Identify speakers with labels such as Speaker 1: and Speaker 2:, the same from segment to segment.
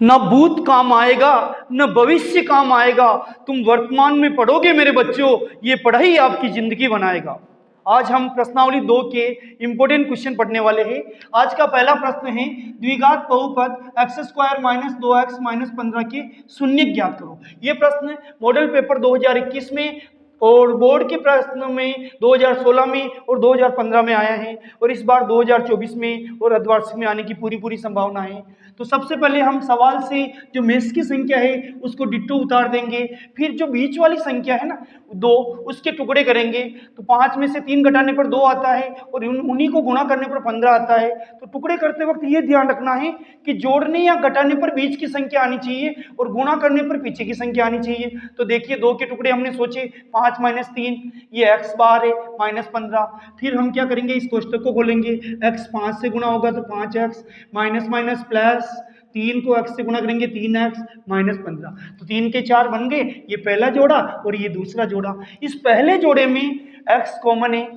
Speaker 1: ना भूत काम आएगा न भविष्य काम आएगा, तुम वर्तमान में पढ़ोगे मेरे बच्चों, ये पढ़ाई आपकी जिंदगी बनाएगा। आज हम प्रश्नावली 2 के इंपॉर्टेंट क्वेश्चन पढ़ने वाले हैं। आज का पहला प्रश्न है द्विघात बहुपद x² - 2x - 15 के शून्य ज्ञात करो। ये प्रश्न मॉडल पेपर 2021 में और बोर्ड के प्रश्नों में 2016 में और 2015 में आया है और इस बार 2024 में और अर्धवार्षिक में आने की पूरी संभावना है। तो सबसे पहले हम सवाल से जो मेष की संख्या है उसको डिट्टो उतार देंगे, फिर जो बीच वाली संख्या है ना 2, उसके टुकड़े करेंगे। तो 5 में से 3 घटाने पर 2 आता है और उन्हीं को गुणा करने पर 15 आता है। तो टुकड़े करते वक्त ये ध्यान रखना है कि जोड़ने या घटाने पर बीच की संख्या आनी चाहिए और गुणा करने पर पीछे की संख्या आनी चाहिए। तो देखिए 2 के टुकड़े हमने सोचे 5 - 3, ये x बार है -15। फिर हम क्या करेंगे, इस कोष्ठक को खोलेंगे, x 5 से गुणा होगा तो 5x माइनस प्लस 3 को x से गुणा करेंगे 3x -15। तो 3 के 4 बन गए, ये पहला जोड़ा और ये दूसरा जोड़ा। इस पहले जोड़े में x कॉमन है,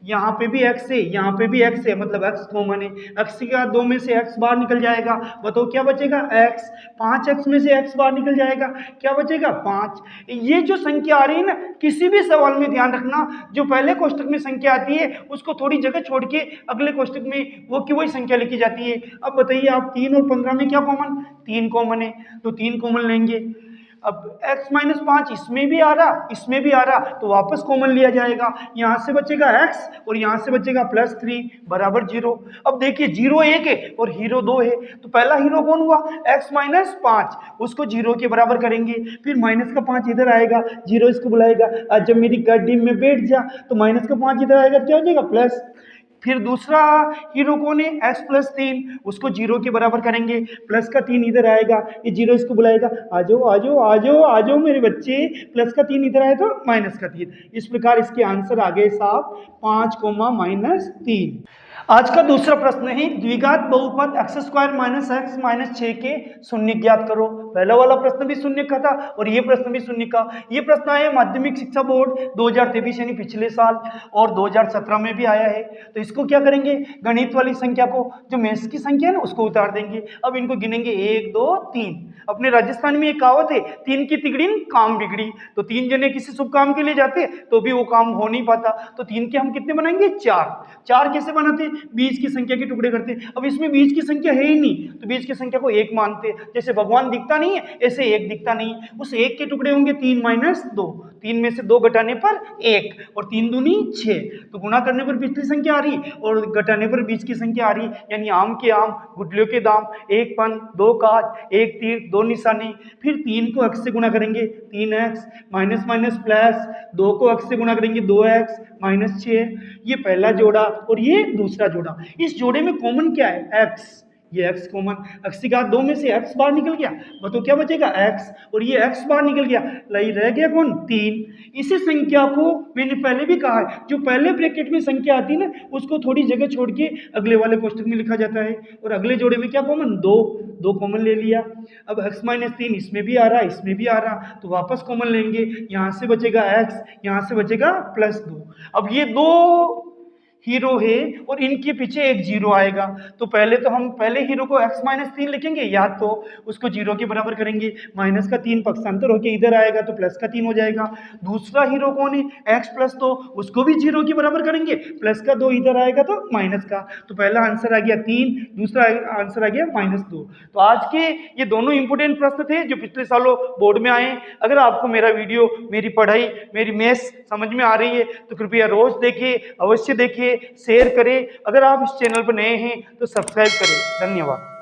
Speaker 1: यहाँ पे भी x है, यहाँ पे भी x है, मतलब x कॉमन है। x के बाद 2 में से x बाहर निकल जाएगा, बताओ क्या बचेगा x। 5x में से x बाहर निकल जाएगा, क्या बचेगा 5। ये जो संख्या आ रही है ना, किसी भी सवाल में ध्यान रखना, जो पहले कोष्ठक में संख्या आती है उसको थोड़ी जगह छोड़ के अगले कोष्ठक में वो की वही संख्या लिखी जाती है। अब बताइए आप 3 और 15 में क्या कॉमन, 3 कॉमन है, तो 3 कॉमन लेंगे। अब x - 5 इसमें भी आ रहा, इसमें भी आ रहा, तो वापस कॉमन लिया जाएगा। यहां से बचेगा x और यहां से बचेगा +3 बराबर 0। अब देखिए 0 1 है और हीरो 2 है, तो पहला हीरो कौन हुआ x - 5, उसको 0 के बराबर करेंगे। फिर माइनस का 5 इधर आएगा, 0 इसको बुलाएगा, आज जब मेरी गाड़ी में बैठ जा तो माइनस का 5 इधर आएगा, क्या हो जाएगा प्लस। फिर दूसरा हीरो कौन है x +3, उसको 0 के बराबर करेंगे, प्लस का 3 इधर आएगा, ये 0 इसको बुलाएगा, आ जाओ आ जाओ आ जाओ आ जाओ मेरे बच्चे, प्लस का 3 इधर आए तो माइनस का 3। इस प्रकार इसके आंसर आ गए साहब 5, -3। आज का दूसरा प्रश्न है द्विघात बहुपद x² - x - 6 के शून्य ज्ञात करो। पहला वाला प्रश्न भी शून्य का था और ये प्रश्न भी शून्य का। ये प्रश्न आया माध्यमिक शिक्षा बोर्ड 2023 यानी पिछले साल और 2017 में भी आया है। तो इसको क्या करेंगे, गणित वाली संख्या को, जो मेष की संख्या है ना उसको उतार देंगे। अब इनको गिनेंगे 1 2 3। अपने राजस्थान में एक कहावत है, 3 की तिगड़ी काम बिगड़ी। तो 3 जने किसी शुभ काम के लिए जाते तो भी वो काम हो नहीं पाता, तो 3 के हम कितने बनाएंगे 4 कैसे बनाते, बीज की संख्या के टुकड़े करते। अब इसमें बीज की संख्या है ही नहीं तो बीज की संख्या को 1 मानते। जैसे भगवान दिखता नहीं है ऐसे 1 दिखता नहीं, उस 1 के टुकड़े होंगे 3 - 2, 3 में से 2 घटाने पर 1 और 3 दूनी 6। तो गुणा करने पर पिछली संख्या आ रही और घटाने पर बीच की संख्या आ रही, यानी आम के आम गुठलियों के दाम, 1 पन 2 काज 1 तीर 2 निशाने। फिर 3 को x से गुणा करेंगे 3x माइनस प्लस 2 को x से गुणा करेंगे 2x -6। ये पहला जोड़ा और ये दूसरा जोड़ा। इस जोड़े में कॉमन क्या है x, ये x कॉमन, x के बाद 2 में से x बाहर निकल गया, बताओ क्या बचेगा x और ये x बाहर निकल गया, रह गया कौन 3। इसी संख्या को मैंने पहले भी कहा है, जो पहले ब्रैकेट में संख्या आती है ना उसको थोड़ी जगह छोड़ के अगले वाले कोष्ठक में लिखा जाता है। और अगले जोड़े में क्या कॉमन 2 कॉमन ले लिया। अब x - 3 इसमें भी आ रहा इसमें भी आ रहा, तो वापस कॉमन लेंगे, यहां से बचेगा x, यहां से बचेगा +2। अब ये 2 हीरो है और इनके पीछे एक 0 आएगा, तो पहले तो हम पहले हीरो को x - 3 लिखेंगे, या तो उसको 0 के बराबर करेंगे, माइनस का 3 पक्षांतर होके इधर आएगा तो प्लस का 3 हो जाएगा। दूसरा हीरो कौन है x +2, उसको भी 0 के बराबर करेंगे, प्लस का 2 इधर आएगा तो माइनस का। तो पहला आंसर आ गया 3, दूसरा आंसर आ गया -2। तो आज के ये दोनों इंपोर्टेंट प्रश्न थे जो पिछले सालों बोर्ड में आए। अगर आपको मेरा वीडियो, मेरी पढ़ाई, मेरी मैथ्स समझ में आ रही है तो कृपया रोज देखिए, अवश्य देखिए, शेयर करें। अगर आप इस चैनल पर नए हैं तो सब्सक्राइब करें। धन्यवाद।